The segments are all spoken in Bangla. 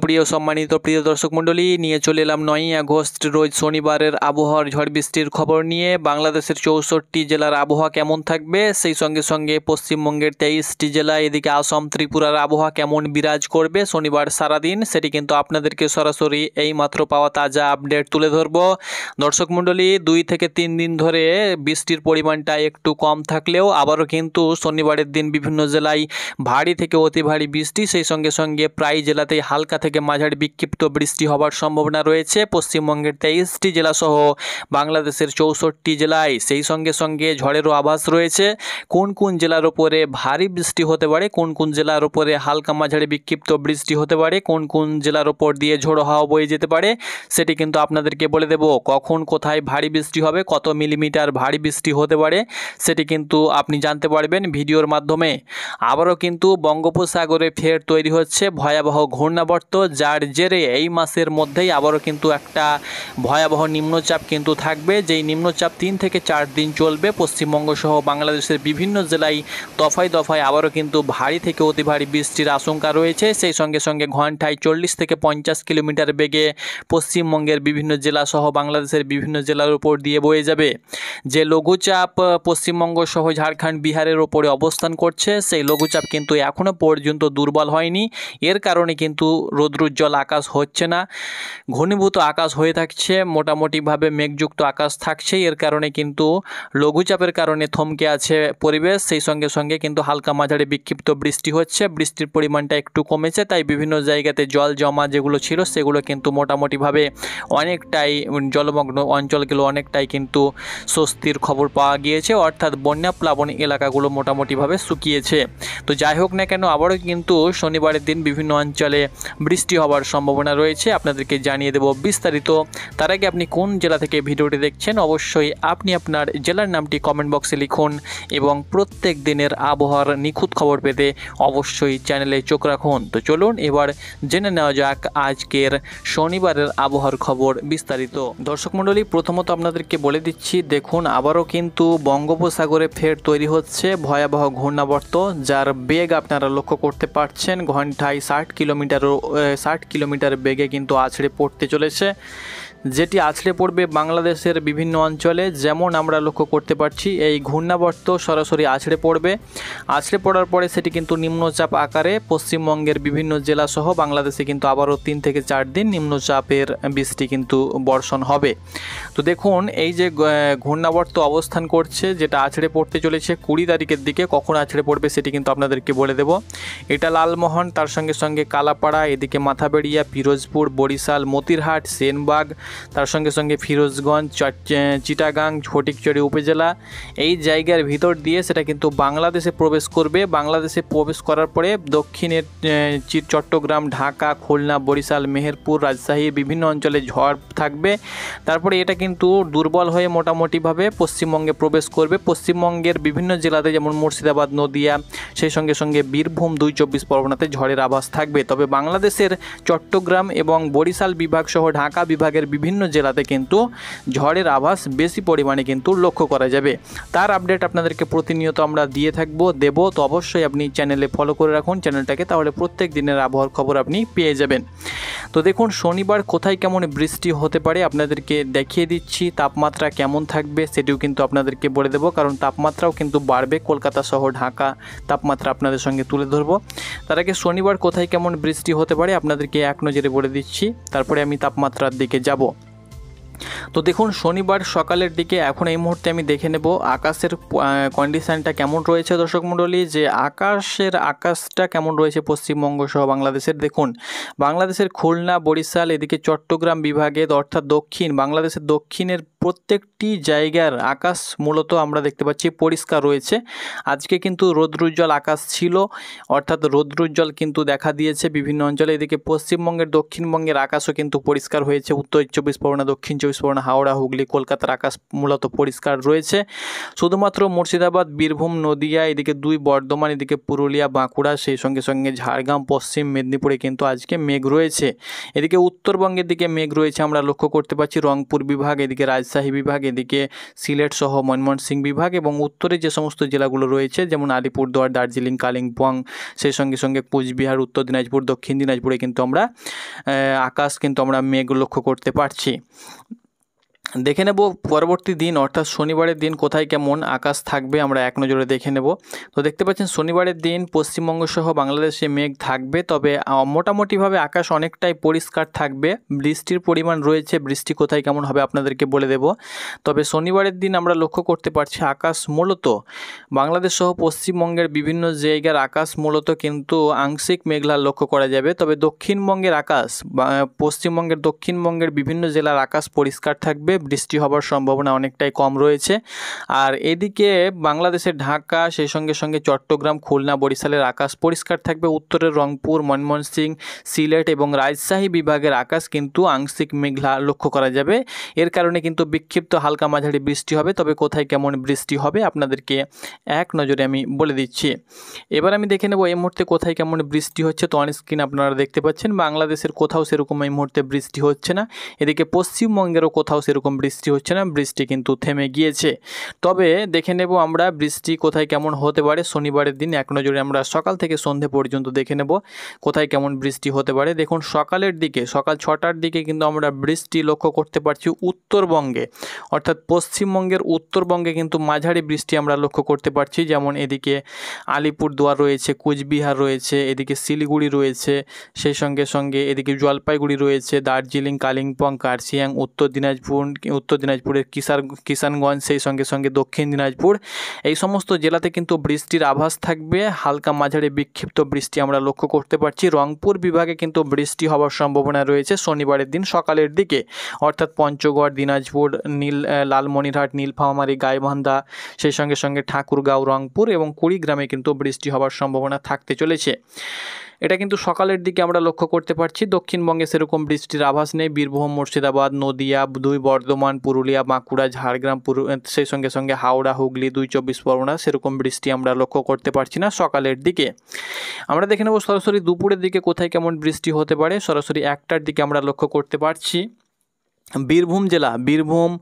সুপ্রিয় সম্মানিত প্রিয় দর্শক মণ্ডলী, নিয়ে চলে এলাম 9ই আগস্ট রোজ শনিবারের আবহাওয়ার ঝড় বৃষ্টির খবর নিয়ে। বাংলাদেশের 64টি জেলার আবহাওয়া কেমন থাকবে, সেই সঙ্গে সঙ্গে পশ্চিমবঙ্গের 23টি জেলা, এদিকে আসাম ত্রিপুরার আবহাওয়া কেমন বিরাজ করবে শনিবার সারাদিন, সেটি কিন্তু আপনাদেরকে সরাসরি এই মাত্র পাওয়া তাজা আপডেট তুলে ধরব। দর্শক মণ্ডলী, 2 থেকে 3 দিন ধরে বৃষ্টির পরিমাণটা একটু কম থাকলেও আবারও কিন্তু শনিবারের দিন বিভিন্ন জেলায় ভারী থেকে অতি ভারী বৃষ্টি, সেই সঙ্গে সঙ্গে প্রায় জেলাতেই হালকা থেকে মাঝারি বিক্ষিপ্ত বৃষ্টি হবার সম্ভাবনা রয়েছে পশ্চিমবঙ্গের 23টি জেলা সহ বাংলাদেশের 64টি জেলায়। সেই সঙ্গে সঙ্গে ঝড়েরও আভাস রয়েছে। কোন কোন জেলার উপরে ভারী বৃষ্টি হতে পারে, কোন কোন জেলার উপরে হালকা মাঝারি বিক্ষিপ্ত বৃষ্টি হতে পারে, কোন কোন জেলার উপর দিয়ে ঝোড়ো হাওয়া বয়ে যেতে পারে, সেটি কিন্তু আপনাদেরকে বলে দেব। কখন কোথায় ভারী বৃষ্টি হবে, কত মিলিমিটার ভারী বৃষ্টি হতে পারে, সেটি কিন্তু আপনি জানতে পারবেন ভিডিওর মাধ্যমে। আবারও কিন্তু বঙ্গোপসাগরে ফের তৈরি হচ্ছে ভয়াবহ ঘূর্ণাবর্ত, যার জেরে এই মাসের মধ্যেই আবারও কিন্তু একটা ভয়াবহ নিম্নচাপ কিন্তু থাকবে, যেই নিম্নচাপ 3 থেকে 4 দিন চলবে। পশ্চিমবঙ্গ সহ বাংলাদেশের বিভিন্ন জেলায় দফায় দফায় আবারও কিন্তু ভারী থেকে অতি ভারী বৃষ্টির আশঙ্কা রয়েছে। সেই সঙ্গে সঙ্গে ঘন্টায় 40 থেকে 50 কিলোমিটার বেগে পশ্চিমবঙ্গের বিভিন্ন জেলা সহ বাংলাদেশের বিভিন্ন জেলার উপর দিয়ে বয়ে যাবে। যে লঘুচাপ পশ্চিমবঙ্গ সহ ঝাড়খণ্ড বিহারের ওপরে অবস্থান করছে, সেই লঘুচাপ কিন্তু এখনও পর্যন্ত দুর্বল হয়নি। এর কারণে কিন্তু রৌদ্রোজ্জ্বল আকাশ হচ্ছে না, ঘনীভূত আকাশ হয়ে থাকছে, মোটামুটিভাবে মেঘযুক্ত আকাশ থাকছে। এর কারণে কিন্তু লঘুচাপের কারণে থমকে আছে পরিবেশ, সেই সঙ্গে সঙ্গে কিন্তু হালকা মাঝারি বিক্ষিপ্ত বৃষ্টি হচ্ছে। বৃষ্টির পরিমাণটা একটু কমেছে, তাই বিভিন্ন জায়গাতে জল জমা যেগুলো ছিল সেগুলো কিন্তু মোটামুটিভাবে অনেকটাই, জলমগ্ন অঞ্চলগুলো অনেকটাই কিন্তু স্বস্তির খবর পাওয়া গিয়েছে, অর্থাৎ বন্যা প্লাবন এলাকাগুলো মোটামুটিভাবে শুকিয়েছে। তো যাই হোক না কেন, আবারও কিন্তু শনিবারের দিন বিভিন্ন অঞ্চলে বৃষ্টি হওয়ার সম্ভাবনা রয়েছে, আপনাদেরকে জানিয়ে দেব বিস্তারিত। তার আগে আপনি কোন জেলা থেকে ভিডিওটি দেখছেন, অবশ্যই আপনি আপনার জেলার নামটি কমেন্ট বক্সে লিখুন এবং প্রত্যেক দিনের আবহাওয়ার নিখুঁত খবর পেতে অবশ্যই চ্যানেলে চোখ রাখুন। তো চলুন এবার জেনে নেওয়া যাক আজকের শনিবারের আবহাওয়ার খবর বিস্তারিত। দর্শক মণ্ডলী, প্রথমত আপনাদেরকে বলে দিচ্ছি, দেখুন আবারও কিন্তু বঙ্গোপসাগরে ফের তৈরি হচ্ছে ভয়াবহ ঘূর্ণাবর্ত, যার বেগ আপনারা লক্ষ্য করতে পারছেন। ঘন্টায় 60 কিলোমিটার বেগে কিন্তু আছড়ে পড়তে চলেছে, যেটি আছড়ে পড়বে বাংলাদেশের বিভিন্ন অঞ্চলে। যেমন আমরা লক্ষ্য করতে পারছি, এই ঘূর্ণাবর্ত সরাসরি আছড়ে পড়বে, আছড়ে পড়ার পরে সেটি কিন্তু নিম্নচাপ আকারে পশ্চিমবঙ্গের বিভিন্ন জেলা সহ বাংলাদেশে কিন্তু আবারও 3 থেকে 4 দিন নিম্নচাপের বৃষ্টি কিন্তু বর্ষণ হবে। তো দেখুন, এই যে ঘূর্ণাবর্ত অবস্থান করছে, যেটা আছড়ে পড়তে চলেছে 20 তারিখের দিকে, কখন আছড়ে পড়বে সেটি কিন্তু আপনাদেরকে বলে দেব। এটা লালমোহন, তার সঙ্গে সঙ্গে কালাপাড়া, এদিকে মাথাবেড়িয়া, পিরোজপুর, বরিশাল, মতিরহাট, সেনবাগ, তার সঙ্গে সঙ্গে ফিরোজগঞ্জ, চিটাগাং, ফটিকছড়ি উপজেলা, এই জায়গার ভিতর দিয়ে সেটা কিন্তু বাংলাদেশে প্রবেশ করবে। বাংলাদেশে প্রবেশ করার পরে দক্ষিণের চট্টগ্রাম, ঢাকা, খুলনা, বরিশাল, মেহেরপুর, রাজশাহীর বিভিন্ন অঞ্চলে ঝড় থাকবে। তারপরে এটা কিন্তু দুর্বল হয়ে মোটামুটিভাবে পশ্চিমবঙ্গে প্রবেশ করবে। পশ্চিমবঙ্গের বিভিন্ন জেলাতে যেমন মুর্শিদাবাদ, নদিয়া, সেই সঙ্গে সঙ্গে বীরভূম, 2-24 পরগনাতে ঝড়ের আভাস থাকবে। তবে বাংলাদেশের চট্টগ্রাম এবং বরিশাল বিভাগ সহ ঢাকা বিভাগের বিভিন্ন জেলাতে কিন্তু ঝড়ের আভাস বেশি পরিমাণে কিন্তু লক্ষ্য করা যাবে। তার আপডেট আপনাদেরকে প্রতিনিয়ত আমরা দিয়ে দেব। তো অবশ্যই আপনি চ্যানেলে ফলো করে রাখুন চ্যানেলটাকে, তাহলে প্রত্যেক দিনের আবহাওয়ার খবর আপনি পেয়ে যাবেন। তো দেখুন, শনিবার কোথায় কেমন বৃষ্টি হতে পারে আপনাদেরকে দেখিয়ে দিচ্ছি। তাপমাত্রা কেমন থাকবে সেটিও কিন্তু আপনাদেরকে বলে দেব, কারণ তাপমাত্রাও কিন্তু বাড়বে। কলকাতা সহ ঢাকা তাপমাত্রা আপনাদের সঙ্গে তুলে ধরবো। তার আগে শনিবার কোথায় কেমন বৃষ্টি হতে পারে আপনাদেরকে এক নজরে বলে দিচ্ছি, তারপরে আমি তাপমাত্রার দিকে যাব। তো দেখুন, শনিবার সকালের দিকে এখন এই মুহূর্তে আমি দেখে নেব আকাশের কন্ডিশানটা কেমন রয়েছে। দর্শক মণ্ডলী, যে আকাশটা কেমন রয়েছে পশ্চিমবঙ্গ সহ বাংলাদেশের। দেখুন, বাংলাদেশের খুলনা, বরিশাল, এদিকে চট্টগ্রাম বিভাগে, অর্থাৎ বাংলাদেশের দক্ষিণের প্রত্যেকটি জায়গার আকাশ মূলত আমরা দেখতে পাচ্ছি পরিষ্কার রয়েছে। আজকে কিন্তু রৌদ্রোজ্জ্বল আকাশ ছিল, অর্থাৎ রৌদ্রোজ্জ্বল কিন্তু দেখা দিয়েছে বিভিন্ন অঞ্চলে। এদিকে পশ্চিমবঙ্গের দক্ষিণবঙ্গের আকাশও কিন্তু পরিষ্কার হয়েছে। উত্তর 24 পরগনা, দক্ষিণ 24 পরগনা, হাওড়া, হুগলি, কলকাতার আকাশ মূলত পরিষ্কার রয়েছে। শুধুমাত্র মুর্শিদাবাদ, বীরভূম, নদিয়া, এদিকে 2 বর্ধমান, এদিকে পুরুলিয়া, বাঁকুড়া, সেই সঙ্গে সঙ্গে ঝাড়গ্রাম, পশ্চিম মেদিনীপুরে কিন্তু আজকে মেঘ রয়েছে। এদিকে উত্তরবঙ্গের দিকে মেঘ রয়েছে আমরা লক্ষ্য করতে পারছি। রংপুর বিভাগ, এদিকে রাজশাহী রাজশাহী বিভাগ, এদিকে সিলেট সহ ময়মনসিংহ বিভাগ এবং উত্তরে যে সমস্ত জেলাগুলো রয়েছে যেমন আলিপুরদুয়ার, দার্জিলিং, কালিম্পং, সেই সঙ্গে সঙ্গে কোচবিহার, উত্তর দিনাজপুর, দক্ষিণ দিনাজপুরে কিন্তু আমরা আকাশ কিন্তু আমরা মেঘ লক্ষ্য করতে পারছি। দেখে নেব পরবর্তী দিন অর্থাৎ শনিবারের দিন কোথায় কেমন আকাশ থাকবে আমরা এক নজরে দেখে নেব। তো দেখতে পাচ্ছেন শনিবারের দিন পশ্চিমবঙ্গ সহ বাংলাদেশে মেঘ থাকবে, তবে মোটামুটিভাবে আকাশ অনেকটাই পরিষ্কার থাকবে। বৃষ্টির পরিমাণ রয়েছে, বৃষ্টি কোথায় কেমন হবে আপনাদেরকে বলে দেব। তবে শনিবারের দিন আমরা লক্ষ্য করতে পারছি আকাশ মূলত বাংলাদেশ সহ পশ্চিমবঙ্গের বিভিন্ন জায়গার আকাশ মূলত কিন্তু আংশিক মেঘলা লক্ষ্য করা যাবে। তবে দক্ষিণবঙ্গের আকাশ পশ্চিমবঙ্গের দক্ষিণবঙ্গের বিভিন্ন জেলার আকাশ পরিষ্কার থাকবে, বৃষ্টি হবার সম্ভাবনা অনেকটাই কম রয়েছে। আর এদিকে বাংলাদেশের ঢাকা, সেই সঙ্গে সঙ্গে চট্টগ্রাম, খুলনা, বরিশালের আকাশ পরিষ্কার থাকবে। উত্তরের রংপুর, ময়মনসিংহ, সিলেট এবং রাজশাহী বিভাগের আকাশ কিন্তু আংশিক মেঘলা লক্ষ্য করা যাবে। এর কারণে কিন্তু বিক্ষিপ্ত হালকা মাঝারি বৃষ্টি হবে। তবে কোথায় কেমন বৃষ্টি হবে আপনাদেরকে এক নজরে আমি বলে দিচ্ছি। এবার আমি দেখে নেব এই মুহূর্তে কোথায় কেমন বৃষ্টি হচ্ছে। তো অন স্ক্রিন আপনারা দেখতে পাচ্ছেন বাংলাদেশের কোথাও সেরকম এই মুহূর্তে বৃষ্টি হচ্ছে না, এদিকে পশ্চিমবঙ্গেরও কোথাও সেরকম বৃষ্টি হচ্ছে না, বৃষ্টি কিন্তু থেমে গিয়েছে। তবে দেখে নেব আমরা বৃষ্টি কোথায় কেমন হতে পারে শনিবারের দিন এক নজরে আমরা সকাল থেকে সন্ধে পর্যন্ত দেখে নেব কোথায় কেমন বৃষ্টি হতে পারে। দেখুন সকালের দিকে, সকাল 6টার দিকে কিন্তু আমরা বৃষ্টি লক্ষ্য করতে পারছি উত্তরবঙ্গে, অর্থাৎ পশ্চিমবঙ্গের উত্তরবঙ্গে কিন্তু মাঝারি বৃষ্টি আমরা লক্ষ্য করতে পারছি। যেমন এদিকে আলিপুরদুয়ার রয়েছে, কোচবিহার রয়েছে, এদিকে শিলিগুড়ি রয়েছে, সেই সঙ্গে সঙ্গে এদিকে জলপাইগুড়ি রয়েছে, দার্জিলিং, কালিম্পং, কার্শিয়াং, উত্তর দিনাজপুরের কিষানগঞ্জ, সেই সঙ্গে সঙ্গে দক্ষিণ দিনাজপুর, এই সমস্ত জেলাতে কিন্তু বৃষ্টির আভাস থাকবে। হালকা মাঝারি বিক্ষিপ্ত বৃষ্টি আমরা লক্ষ্য করতে পারছি। রংপুর বিভাগে কিন্তু বৃষ্টি হওয়ার সম্ভাবনা রয়েছে শনিবারের দিন সকালের দিকে, অর্থাৎ পঞ্চগড়, দিনাজপুর, লালমনিরহাট, নীলফামারী, গাইবান্ধা, সেই সঙ্গে সঙ্গে ঠাকুরগাঁও, রংপুর এবং কুড়িগ্রামে কিন্তু বৃষ্টি হওয়ার সম্ভাবনা থাকতে চলেছে। এটা কিন্তু সকালের দিকে আমরা লক্ষ্য করতে পারছি। দক্ষিণবঙ্গে সেরকম বৃষ্টির আভাস নেই। বীরভূম, মুর্শিদাবাদ, নদিয়া, 2 বর্ধমান, পুরুলিয়া, বাঁকুড়া, ঝাড়গ্রাম, সেই সঙ্গে সঙ্গে হাওড়া, হুগলি, 2 চব্বিশ পরগনা সেরকম বৃষ্টি আমরা লক্ষ্য করতে পারছি না সকালের দিকে। আমরা দেখে নেব সরাসরি দুপুরের দিকে কোথায় কেমন বৃষ্টি হতে পারে। সরাসরি 1টার দিকে আমরা লক্ষ্য করতে পারছি বীরভূম জেলা, বীরভূম,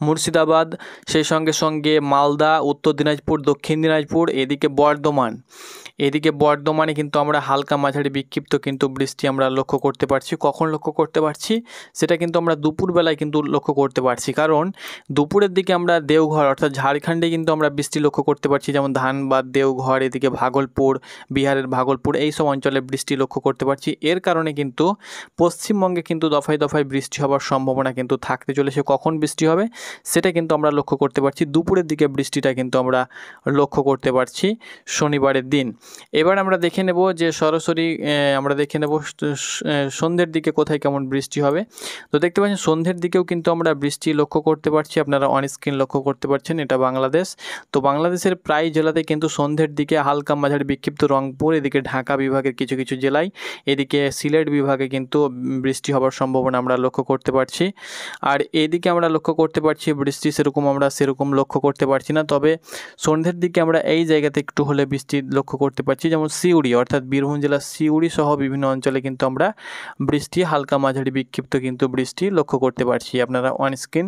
মুর্শিদাবাদ, সেই সঙ্গে সঙ্গে মালদা, উত্তর দিনাজপুর, দক্ষিণ দিনাজপুর, এদিকে বর্ধমানে কিন্তু আমরা হালকা মাঝারি বিক্ষিপ্ত কিন্তু বৃষ্টি আমরা লক্ষ্য করতে পারছি। কখন লক্ষ্য করতে পারছি সেটা কিন্তু আমরা দুপুরবেলায় কিন্তু লক্ষ্য করতে পারছি, কারণ দুপুরের দিকে আমরা দেওঘর অর্থাৎ ঝাড়খণ্ডে কিন্তু আমরা বৃষ্টি লক্ষ্য করতে পারছি, যেমন ধানবাদ, দেওঘর, এদিকে ভাগলপুর, বিহারের ভাগলপুর, এই সব অঞ্চলে বৃষ্টি লক্ষ্য করতে পারছি। এর কারণে কিন্তু পশ্চিমবঙ্গে কিন্তু দফায় দফায় বৃষ্টি হওয়ার সম্ভাবনা কিন্তু থাকতে চলেছে। কখন বৃষ্টি হবে সেটা কিন্তু আমরা লক্ষ্য করতে পারছি। দুপুরের দিকে বৃষ্টিটা কিন্তু আমরা লক্ষ্য করতে পারছি শনিবারের দিন। এবার আমরা দেখে নেব যে সরাসরি আমরা দেখে নেব সন্ধ্যের দিকে কোথায় কেমন বৃষ্টি হবে। তো দেখতে পাচ্ছেন সন্ধ্যের দিকেও কিন্তু আমরা বৃষ্টি লক্ষ্য করতে পারছি, আপনারা অন স্ক্রিন লক্ষ্য করতে পারছেন, এটা বাংলাদেশ। তো বাংলাদেশের প্রায় জেলাতে কিন্তু সন্ধ্যের দিকে হালকা মাঝারি বিক্ষিপ্ত, রংপুর, এদিকে ঢাকা বিভাগের কিছু কিছু জেলায়, এদিকে সিলেট বিভাগে কিন্তু বৃষ্টি হওয়ার সম্ভাবনা আমরা লক্ষ্য করতে পারছি। আর এদিকে আমরা লক্ষ্য করতে পারছি বৃষ্টি সেরকম লক্ষ্য করতে পারছি না। তবে সন্ধ্যের দিকে আমরা এই জায়গাতে একটু হলে বৃষ্টি লক্ষ্য করতে পারছি, যেমন সিউড়ি অর্থাৎ বীরভূম জেলার সিউড়ি সহ বিভিন্ন অঞ্চলে কিন্তু আমরা বৃষ্টি হালকা মাঝারি বিক্ষিপ্ত কিন্তু বৃষ্টি লক্ষ্য করতে পারছি, আপনারা অন স্ক্রিন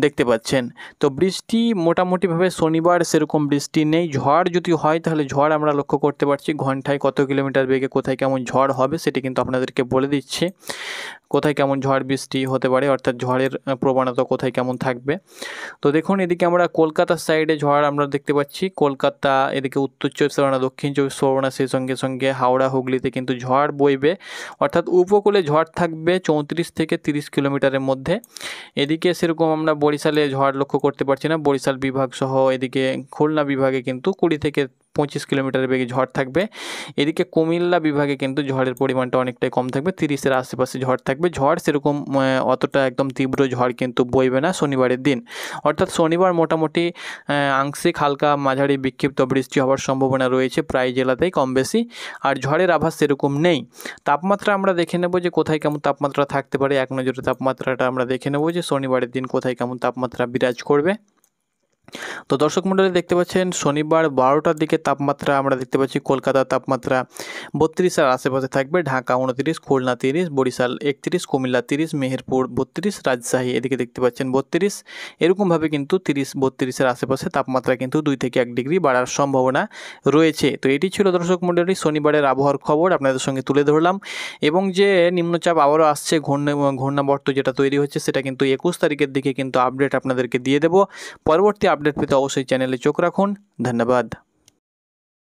দেখতে পাচ্ছেন। তো বৃষ্টি মোটামুটিভাবে শনিবার সেরকম বৃষ্টি নেই। ঝড় যদি হয় তাহলে ঝড় আমরা লক্ষ্য করতে পারছি, ঘন্টায় কত কিলোমিটার বেগে কোথায় কেমন ঝড় হবে সেটি কিন্তু আপনাদেরকে বলে দিচ্ছি, কোথায় কেমন ঝড় বৃষ্টি হতে পারে, অর্থাৎ ঝড়ের প্রবণতা কোথায় কেমন থাকবে। তো দেখুন এদিকে আমরা কলকাতার সাইডে ঝড় আমরা দেখতে পাচ্ছি, কলকাতা, এদিকে উত্তর চব্বিশ পরগনা, দক্ষিণ চব্বিশ পরগনা, সেই সঙ্গে সঙ্গে হাওড়া, হুগলিতে কিন্তু ঝড় বইবে, অর্থাৎ উপকূলে ঝড় থাকবে 34 থেকে 30 কিলোমিটারের মধ্যে। এদিকে সেরকম আমরা বরিশালে ঝড় লক্ষ্য করতে পারছি না, বরিশাল বিভাগ সহ এদিকে খুলনা বিভাগে কিন্তু 20 থেকে 25 কিলোমিটার বেগে ঝড় থাকবে। এদিকে কুমিল্লা বিভাগে কিন্তু ঝড়ের পরিমাণটা অনেকটাই কম থাকবে, 30-এর আশেপাশে ঝড় থাকবে। ঝড় সেরকম অতটা একদম তীব্র ঝড় কিন্তু বইবে না শনিবারের দিন, অর্থাৎ শনিবার মোটামুটি আংশিক হালকা মাঝারি বিক্ষিপ্ত বৃষ্টি হওয়ার সম্ভাবনা রয়েছে প্রায় জেলাতেই কম বেশি, আর ঝড়ের আভাস সেরকম নেই। তাপমাত্রা আমরা দেখে নেব যে কোথায় কেমন তাপমাত্রা থাকতে পারে, এক নজরে তাপমাত্রাটা আমরা দেখে নেব যে শনিবারের দিন কোথায় কেমন তাপমাত্রা বিরাজ করবে। তো দর্শক মণ্ডলী দেখতে পাচ্ছেন শনিবার 12টার দিকে তাপমাত্রা আমরা দেখতে পাচ্ছি কলকাতার তাপমাত্রা 32-এর আশেপাশে থাকবে, ঢাকা 29, খুলনা 30, বরিশাল 31, কুমিল্লা 30, মেহেরপুর 32, রাজশাহী এদিকে দেখতে পাচ্ছেন 32, এরকমভাবে কিন্তু 30-32-এর আশেপাশে তাপমাত্রা কিন্তু 2 থেকে 1 ডিগ্রি বাড়ার সম্ভাবনা রয়েছে। তো এটি ছিল দর্শক মণ্ডলী শনিবারের আবহাওয়ার খবর আপনাদের সঙ্গে তুলে ধরলাম, এবং যে নিম্নচাপ আবারও আসছে ঘূর্ণাবর্ত যেটা তৈরি হচ্ছে সেটা কিন্তু 21 তারিখের দিকে কিন্তু আপডেট আপনাদেরকে দিয়ে দেব। পরবর্তী আপডেট পেতে অবশ্যই চ্যানেলে চোখ রাখুন। ধন্যবাদ।